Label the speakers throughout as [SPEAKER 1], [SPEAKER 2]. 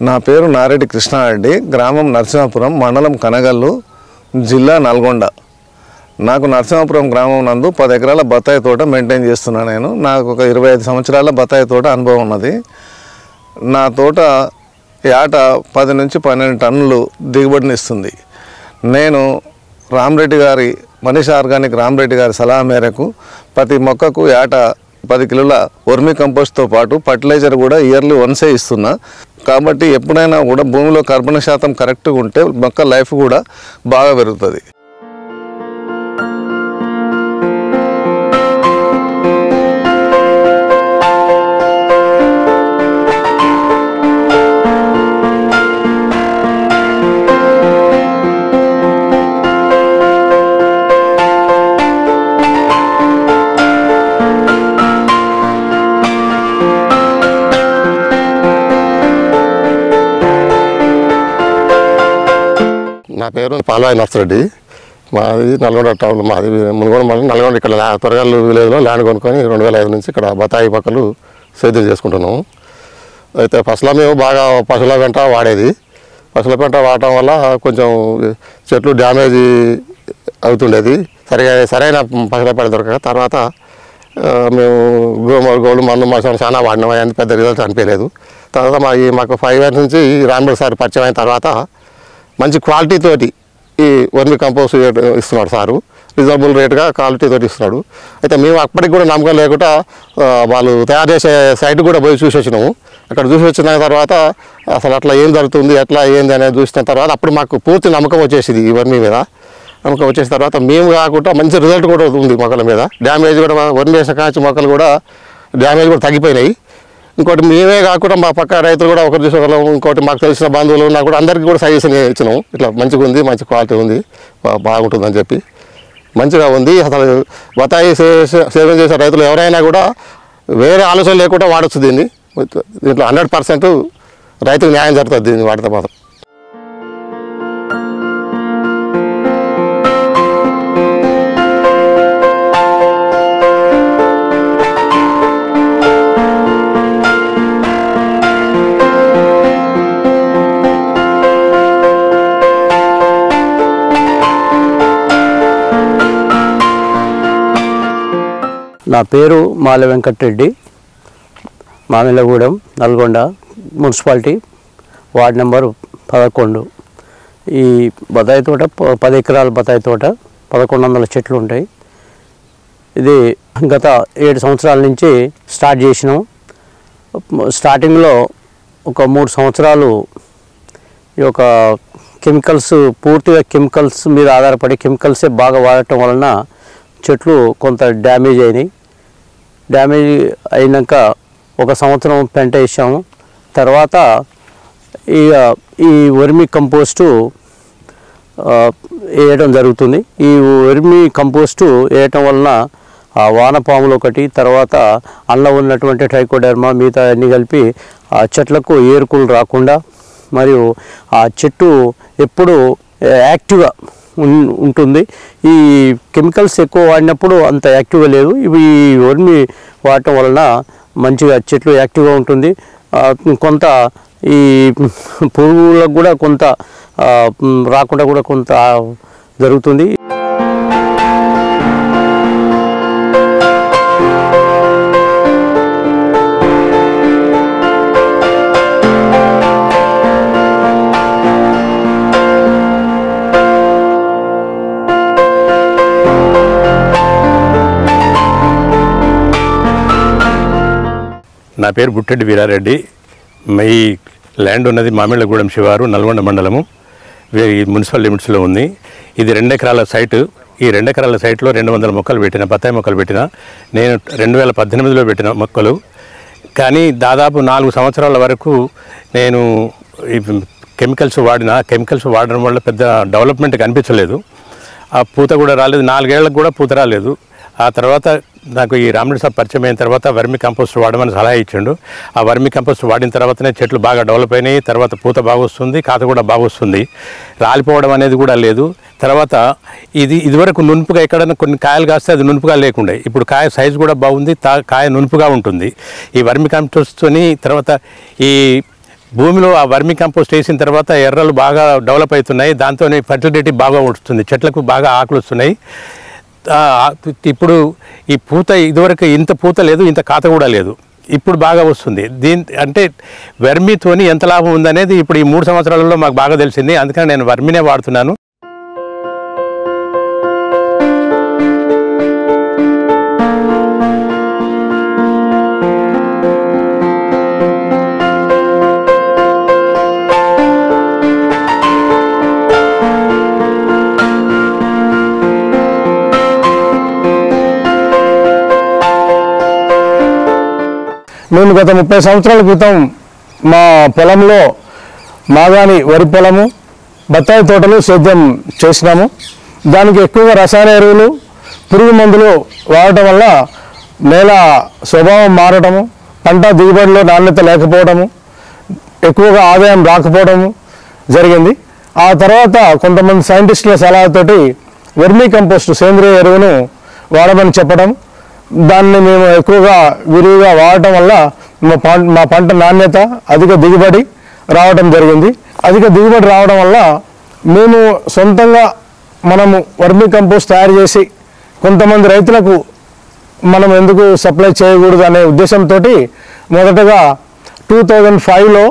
[SPEAKER 1] నా పేరు నారెడ్డి కృష్ణారెడ్డి, గ్రామం నరసింహాపురం, మండలం కనగల్లు, జిల్లా నల్గొండ. నాకు నరసింహాపురం గ్రామం నందు 10 ఎకరాల బత్తాయి తోట మెయింటైన్ చేస్తున్నాను. నాకు ఒక 25 సంవత్సరాల బత్తాయి తోట అనుభవం ఉన్నది. నా తోట ఏట 10 నుంచి 12 టన్నులు దిగుబడిని ఇస్తుంది. నేను రామరెడ్డి గారి మనీష్ ఆర్గానిక్ రామరెడ్డి గారి సలహా మేరకు ప్రతి మొక్కకు ఏట 10 కిలోల వర్మీ కంపోస్ట్తో పాటు ఫర్టిలైజర్ కూడా ఇయర్లీ వన్సే ఇస్తున్నా. కాబట్టి ఎప్పుడైనా కూడా భూమిలో కార్బన్ శాతం కరెక్ట్గా ఉంటే మొక్క లైఫ్ కూడా బాగా పెరుగుతుంది.
[SPEAKER 2] నా పేరు పాల్వాయి నర్సిరెడ్డి. మాది నల్గొండ టౌన్. మాది మునుగోడు మండలం నల్గొండ. ఇక్కడ తొరగల్లు విలేజ్లో ల్యాండ్ కొనుక్కొని 2005 నుంచి ఇక్కడ బత్తాయి పక్కలు సేద్యం చేసుకుంటున్నాము. అయితే ఫస్ట్లో మేము బాగా పశువుల వెంట వాడేది. పశువుల వెంట వాడటం వల్ల కొంచెం చెట్లు డ్యామేజ్ అవుతుండేది. సరైన పశువుల పెంట దొరకక తర్వాత మేము గోల్డ్ మందు మసాలా చాలా వాడినాం. అవన్నీ పెద్ద రిజల్ట్ అనిపించలేదు. తర్వాత మాకు 5 ఇయర్స్ నుంచి రామరెడ్డి సార్ పరిచయం అయిన తర్వాత మంచి క్వాలిటీ తోటి ఈ వర్మి కంపోస్ట్ ఇస్తున్నాడు సారు. రీజనబుల్ రేట్గా క్వాలిటీ తోటి ఇస్తున్నాడు. అయితే మేము అప్పటికి కూడా నమ్మకం లేకుండా వాళ్ళు తయారు చేసే సైట్ కూడా పోయి చూసి వచ్చినాము. అక్కడ చూసి వచ్చిన తర్వాత అసలు అట్లా ఏం జరుగుతుంది, ఎట్లా ఏంది అనేది చూసిన తర్వాత అప్పుడు మాకు పూర్తి నమ్మకం వచ్చేసింది ఈ వర్మి మీద. నమ్మకం వచ్చేసిన తర్వాత మేము కాకుండా మంచి రిజల్ట్ కూడా ఉంది మొక్కల మీద. డ్యామేజ్ కూడా వర్మి వేసిన కాంచి మొక్కలు కూడా డ్యామేజ్ కూడా తగ్గిపోయినాయి. ఇంకోటి మేమే కాకుండా మా పక్క రైతులు కూడా ఒకరు చూసి ఒకరు, ఇంకోటి మాకు తెలిసిన బంధువులు ఉన్నా కూడా అందరికీ కూడా సజెషన్ ఇచ్చినాము. ఇట్లా మంచిగా ఉంది, మంచి క్వాలిటీ ఉంది, బాగుంటుందని చెప్పి మంచిగా ఉంది. అసలు బత్తాయి సేవన చేసే రైతులు ఎవరైనా కూడా వేరే ఆలోచన లేకుండా వాడచ్చు దీన్ని. దీంట్లో 100% రైతుకు న్యాయం జరుగుతుంది దీన్ని వాడితే మాత్రం.
[SPEAKER 3] నా పేరు Mala Venkatareddy, Mamillagudem, Nalgonda municipality, ward number 11. ఈ బత్తాయి తోట 10 ఎకరాల బత్తాయి తోట, 1100 చెట్లు ఉంటాయి. ఇది గత 7 సంవత్సరాల నుంచి స్టార్ట్ చేసినాం. స్టార్టింగ్లో ఒక 3 సంవత్సరాలు ఈ యొక్క కెమికల్స్, పూర్తిగా కెమికల్స్ మీద ఆధారపడి కెమికల్సే బాగా వాడటం వలన చెట్లు కొంత డ్యామేజ్ అయినాయి. డ్యామేజ్ అయినాక 1 సంవత్సరం పెంట వేసాము. తర్వాత ఈ వర్మీ కంపోస్టు వేయడం జరుగుతుంది. ఈ వర్మీ కంపోస్టు వేయటం వలన ఆ వానపాములు ఒకటి, తర్వాత అందులో ఉన్నటువంటి ట్రైకోడర్మా, మిగతా అన్నీ కలిపి ఆ చెట్లకు ఏరుకులు రాకుండా, మరియు ఆ చెట్టు ఎప్పుడు యాక్టివ్గా ఉంటుంది. ఈ కెమికల్స్ ఎక్కువ వాడినప్పుడు అంత యాక్టివ్గా లేదు. ఇవి వర్మి వాడటం వలన మంచిగా చెట్లు యాక్టివ్గా ఉంటుంది. కొంత ఈ పురుగులకు కూడా కొంత రాకుండా కూడా కొంత జరుగుతుంది.
[SPEAKER 4] నా పేరు బుట్టెడ్డి వీరారెడ్డి. ఈ ల్యాండ్ ఉన్నది మామిళ్ళగూడెం శివారు, నల్గొండ మండలము, మున్సిపల్ లిమిట్స్లో ఉంది. ఇది 2 ఎకరాల సైటు. ఈ 2 ఎకరాల సైట్లో 200 మొక్కలు పెట్టిన, బత్తాయి మొక్కలు పెట్టిన. నేను 2018లో పెట్టిన మొక్కలు. కానీ దాదాపు 4 సంవత్సరాల వరకు నేను ఈ కెమికల్స్ వాడడం వల్ల పెద్ద డెవలప్మెంట్ కనిపించలేదు. ఆ పూత కూడా రాలేదు. 4 ఏళ్లకు కూడా పూత రాలేదు. ఆ తర్వాత నాకు ఈ రామరెడ్డి సార్ పరిచయం అయిన తర్వాత వర్మి కంపోస్ట్ వాడమని సలహా ఇచ్చిండు. ఆ వర్మి కంపోస్ట్ వాడిన తర్వాతనే చెట్లు బాగా డెవలప్ అయినాయి. తర్వాత పూత బాగా వస్తుంది, కాత కూడా బాగా వస్తుంది, రాలిపోవడం అనేది కూడా లేదు. తర్వాత ఇదివరకు నునుపుగా ఎక్కడైనా కొన్ని కాయలు కాస్తే అది నునుపుగా లేకుండే, ఇప్పుడు కాయ సైజు కూడా బాగుంది, కాయ నునుపుగా ఉంటుంది. ఈ వర్మి కంపోస్ట్తోని తర్వాత ఈ భూమిలో ఆ వర్మి కంపోస్ట్ వేసిన తర్వాత ఎర్రలు బాగా డెవలప్ అవుతున్నాయి. దాంతో ఫర్టిలిటీ బాగా వస్తుంది, చెట్లకు బాగా ఆకులు వస్తున్నాయి. ఇప్పుడు ఈ పూత ఇదివరకు ఇంత పూత లేదు, ఇంత కాత కూడా లేదు, ఇప్పుడు బాగా వస్తుంది. అంటే వర్మితోని ఎంత లాభం ఉందనేది ఇప్పుడు ఈ 3 సంవత్సరాలలో మాకు బాగా తెలిసింది. అందుకని నేను వర్మినే వాడుతున్నాను.
[SPEAKER 5] మేము గత 30 సంవత్సరాల క్రితం మా పొలంలో మాగాని వరి పొలము, బత్తాయి తోటలు సేద్యం చేసినాము. దానికి ఎక్కువగా రసాయన ఎరువులు, పురుగు మందులు వాడటం వల్ల నేల స్వభావం మారటము, పంట దిగుబడిలో నాణ్యత లేకపోవడము, ఎక్కువగా ఆదాయం రాకపోవడము జరిగింది. ఆ తర్వాత కొంతమంది సైంటిస్టుల సలహాతోటి వర్మీ కంపోస్ట్ సేంద్రియ ఎరువును వాడమని చెప్పడం, దాన్ని మేము ఎక్కువగా విరివిగా వాడటం వల్ల మా పంట నాణ్యత, అధిక దిగుబడి రావడం జరిగింది. అధిక దిగుబడి రావడం వల్ల మేము సొంతంగా మనము వర్మీ కంపోస్ట్ తయారు చేసి కొంతమంది రైతులకు మనం ఎందుకు సప్లై చేయకూడదు అనే ఉద్దేశంతో మొదటగా 2005లో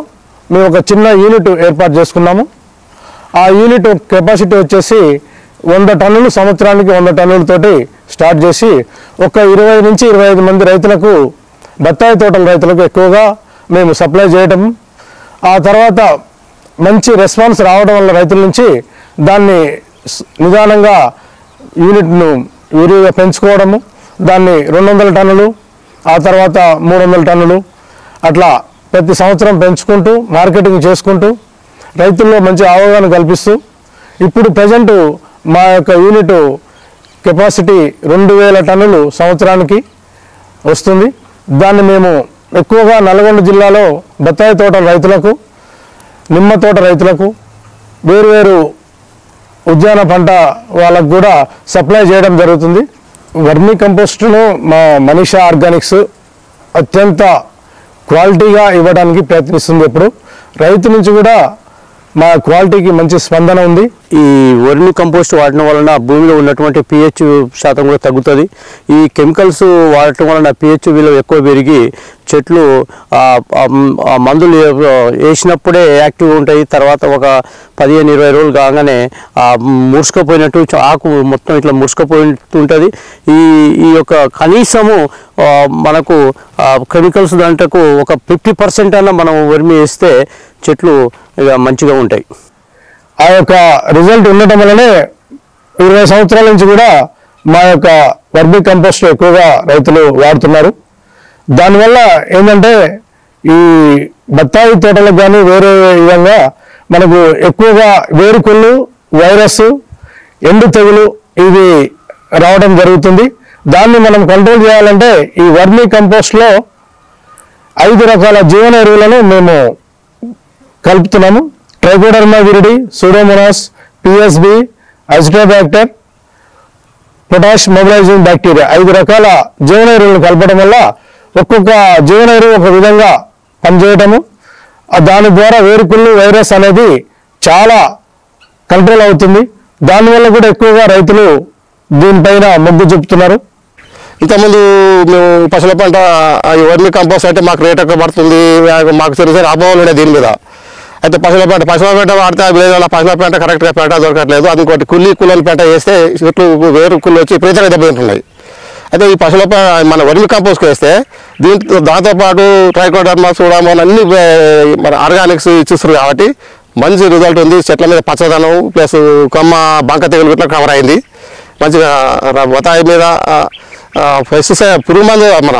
[SPEAKER 5] మేము ఒక చిన్న యూనిట్ ఏర్పాటు చేసుకున్నాము. ఆ యూనిట్ కెపాసిటీ వచ్చేసి 100 టన్నులు, సంవత్సరానికి 100 టన్నులతోటి స్టార్ట్ చేసి ఒక 20 నుంచి 25 మంది రైతులకు, బత్తాయి తోటల రైతులకు ఎక్కువగా మేము సప్లై చేయటం, ఆ తర్వాత మంచి రెస్పాన్స్ రావడం వల్ల రైతుల నుంచి దాన్ని నిదానంగా యూనిట్ను విరివిగా పెంచుకోవడము, దాన్ని 200 టన్నులు, ఆ తర్వాత 300 టన్నులు అట్లా ప్రతి సంవత్సరం పెంచుకుంటూ మార్కెటింగ్ చేసుకుంటూ రైతుల్లో మంచి అవగాహన కల్పిస్తూ ఇప్పుడు ప్రజెంట్ మా యొక్క యూనిట్ కెపాసిటీ 2000 టన్నులు సంవత్సరానికి వస్తుంది. దాన్ని మేము ఎక్కువగా నల్గొండ జిల్లాలో బత్తాయి తోటల రైతులకు, నిమ్మ తోట రైతులకు, వేరువేరు ఉద్యాన పంట వాళ్ళకు కూడా సప్లై చేయడం జరుగుతుంది. వర్మీ కంపోస్టును మా మనీషా ఆర్గానిక్స్ అత్యంత క్వాలిటీగా ఇవ్వడానికి ప్రయత్నిస్తుంది. ఎప్పుడు రైతు నుంచి కూడా మా క్వాలిటీకి మంచి స్పందన ఉంది.
[SPEAKER 3] ఈ వర్మి కంపోస్ట్ వాడటం వలన భూమిలో ఉన్నటువంటి pH శాతం కూడా తగ్గుతుంది. ఈ కెమికల్స్ వాడటం వలన pH విలువ ఎక్కువ పెరిగి చెట్లు మందులు వేసినప్పుడే యాక్టివ్గా ఉంటాయి. తర్వాత ఒక 15-20 రోజులు కాగానే ముడుచుకుపోయినట్టు ఆకు మొత్తం ఇట్లా ముడుచుకుపోతుంటుంది. ఈ యొక్క కనీసము మనకు కెమికల్స్ దాంట్లకు ఒక 50% అన్న మనం వర్మి వేస్తే చెట్లు ఇక మంచిగా ఉంటాయి.
[SPEAKER 5] ఆ యొక్క రిజల్ట్ ఉండటం వల్లనే 20 సంవత్సరాల నుంచి కూడా మా యొక్క వర్మీ కంపోస్ట్ ఎక్కువగా రైతులు వాడుతున్నారు. దానివల్ల ఏంటంటే ఈ బత్తాయి తోటలకు కానీ వేరే విధంగా మనకు ఎక్కువగా వేరుకుళ్ళు, వైరస్, ఎండు తెగులు ఇవి రావడం జరుగుతుంది. దాన్ని మనం కంట్రోల్ చేయాలంటే ఈ వర్మీ కంపోస్ట్లో 5 రకాల జీవన ఎరువులను మేము కలుపుతున్నాము. Trichoderma viride, Pseudomonas, PSB, Azotobacter, potash mobilising bacteria 5 రకాల జీవన ఎరువులను కలపడం వల్ల ఒక్కొక్క జీవన ఎరువు ఒక విధంగా పనిచేయటము, దాని ద్వారా వేరుకుళ్ళు, వైరస్ అనేది చాలా కంట్రోల్ అవుతుంది. దానివల్ల కూడా ఎక్కువగా రైతులు దీనిపైన మొగ్గు చూపుతున్నారు.
[SPEAKER 2] ఇంతకుముందు మేము పశువుల పంట ఈ వర్మీ కంపోస్ట్ అయితే మాకు రేట్ ఎక్కువ పడుతుంది, మాకు సరిసరి అభావాలు ఉన్నాయి దీని మీద. అయితే పశువుల పెంట వాడితే విలేజ్లో పశువుల పెంట కరెక్ట్గా పెంట దొరకట్లేదు. అందుకోటి కుళ్ళల పెంట వేస్తే చెట్లు వేరు కుళ్ళు వచ్చి విపరీతంగా దెబ్బతింటున్నాయి. అయితే ఈ పశువుల మన వర్మి కంపోస్ట్ వేస్తే దాంతోపాటు ట్రైకోడర్మా, సూడామోన్ అన్ని మన ఆర్గానిక్స్ ఇచ్చిస్తారు కాబట్టి మంచి రిజల్ట్ ఉంది. చెట్ల మీద పచ్చదనం ప్లస్ కొమ్మ బంక తెగులు ఇట్లా కవర్ అయింది. మంచిగా బత్తాయి మీద పెస్టిసైడ్ పురుగు మందు మన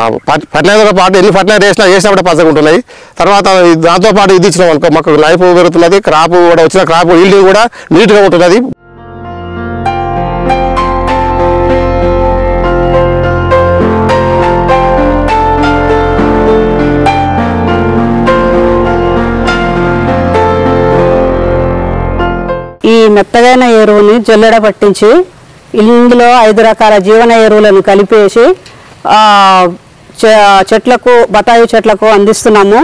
[SPEAKER 2] ఫర్టిలైజర్తో పాటు ఎన్ని ఫర్టిలైజర్ వేసినప్పుడే పచ్చగా ఉంటున్నాయి. తర్వాత దాంతోపాటు ఇది ఇచ్చినాం అనుకో మాకు లైఫ్ పెరుగుతున్నది, క్రాప్ కూడా వచ్చిన క్రాప్ ఈల్డింగ్ కూడా నీట్గా ఉంటున్నది.
[SPEAKER 6] ఈ మెత్తగైన ఎరువుని జల్లెడ పట్టించి ఇందులో 5 రకాల జీవన ఎరువులను కలిపేసి చెట్లకు, బత్తాయి చెట్లకు అందిస్తున్నాము.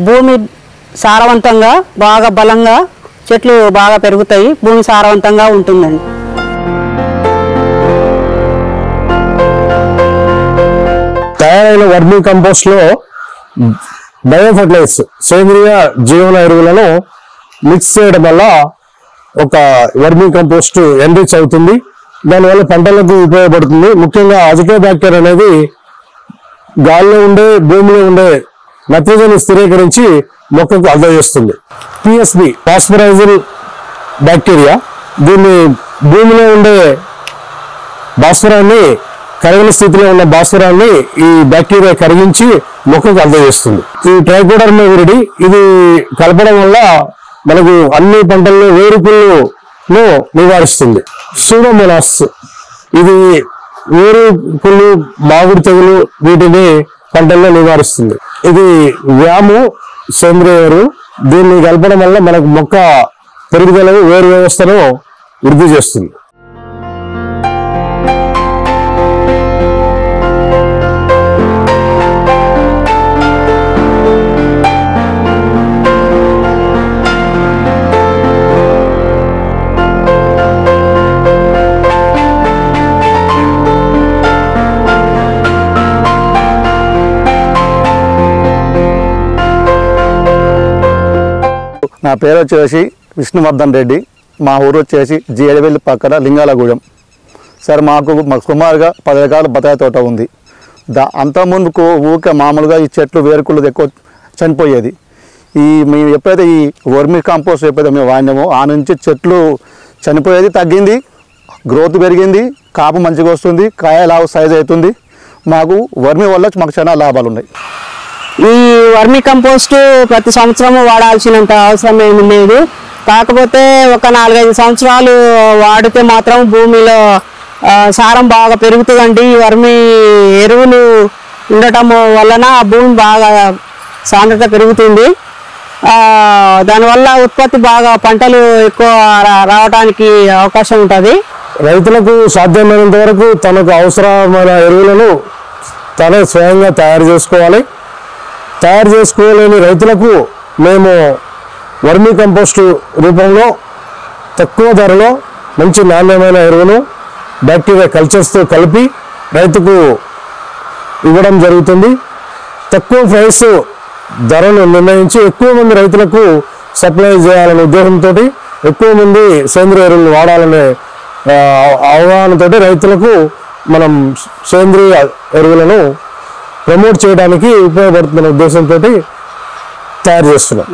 [SPEAKER 6] భూమి సారవంతంగా బాగా బలంగా చెట్లు బాగా పెరుగుతాయి, భూమి సారవంతంగా ఉంటుందండి.
[SPEAKER 5] తయారైన వర్మీ కంపోస్ట్లో బయో ఫర్టిలైజర్స్ సేంద్రియ జీవన ఎరువులను మిక్స్ చేయడం వల్ల ఒక వర్మీ కంపోస్ట్ ఎన్రిచ్ అవుతుంది. దానివల్ల పంటలకు ఉపయోగపడుతుంది. ముఖ్యంగా అజిటోబ్యాక్టర్ అనేది గాలిలో ఉండే భూమిలో ఉండే నత్రజని స్థిరీకరించి మొక్కకు అందజేస్తుంది. పిఎస్బి ఫాస్ఫరైజల్ బ్యాక్టీరియా దీన్ని భూమిలో ఉండే భాస్వరాన్ని కరగని స్థితిలో ఉన్న భాస్వరాన్ని ఈ బ్యాక్టీరియా కరిగించి మొక్కకు అందజేస్తుంది. ఈ ట్రైకోడర్మా విరిడి ఇది కలపడం వల్ల మనకు అన్ని పంటల్లో వేరుకుళ్ళను నివారిస్తుంది. సూడోమోనాస్ ఇది వేరుకుళ్ళు మాగుడు తెగులు వీటిని పంటల్లో నివారిస్తుంది. ఇది వ్యాము సేంద్రియ ఎరువు. దీన్ని కలపడం వల్ల మనకు మొక్క పెరుగుదల వేరు వ్యవస్థను వృద్ధి చేస్తుంది.
[SPEAKER 7] నా పేరు వచ్చేసి విష్ణువర్ధన్ రెడ్డి. మా ఊరు వచ్చేసి జీడివెల్లి పక్కన లింగాలగూడెం. సార్ మాకు సుమారుగా 10 ఎకరాల బత్తాయి తోట ఉంది. అంతకుముందుకు ఊరికే మామూలుగా ఈ చెట్లు వేరుకుళ్ళు ఎక్కువ చనిపోయేది. మేము ఎప్పుడైతే ఈ వర్మీ కాంపోస్ట్ ఎప్పుడైతే మేము వాడినామో ఆ నుంచి చెట్లు చనిపోయేది తగ్గింది, గ్రోత్ పెరిగింది, కాపు మంచిగా వస్తుంది, కాయ లావు సైజ్ అవుతుంది. మాకు వర్మీ వల్ల మాకు చాలా లాభాలు ఉన్నాయి.
[SPEAKER 6] ఈ వర్మీ కంపోస్ట్ ప్రతి సంవత్సరము వాడాల్సినంత అవసరం ఏమి లేదు. కాకపోతే ఒక 4-5 సంవత్సరాలు వాడితే మాత్రం భూమిలో సారం బాగా పెరుగుతుందండి. ఈ వర్మీ ఎరువులు ఉండటం వలన భూమి బాగా సాంద్రత పెరుగుతుంది. దానివల్ల ఉత్పత్తి బాగా పంటలు ఎక్కువ రావడానికి అవకాశం ఉంటుంది.
[SPEAKER 5] రైతులకు సాధ్యమైనంత వరకు తనకు అవసరమైన ఎరువులను తనే స్వయంగా తయారు చేసుకోవాలి. తయారు చేసుకోలేని రైతులకు మేము వర్మీ కంపోస్టు రూపంలో తక్కువ ధరలో మంచి నాణ్యమైన ఎరువును బ్యాక్టీరియా కల్చర్స్తో కలిపి రైతుకు ఇవ్వడం జరుగుతుంది. తక్కువ ప్రైస్ ధరను నిర్ణయించి ఎక్కువ మంది రైతులకు సప్లై చేయాలనే ఉద్దేశంతో ఎక్కువ మంది సేంద్రియ ఎరువులు వాడాలనే అవగాహనతో రైతులకు మనం సేంద్రియ ఎరువులను ప్రమోట్ చేయడానికి ఉపయోగపడుతున్న ఉద్దేశంతో తయారు చేస్తున్నాం.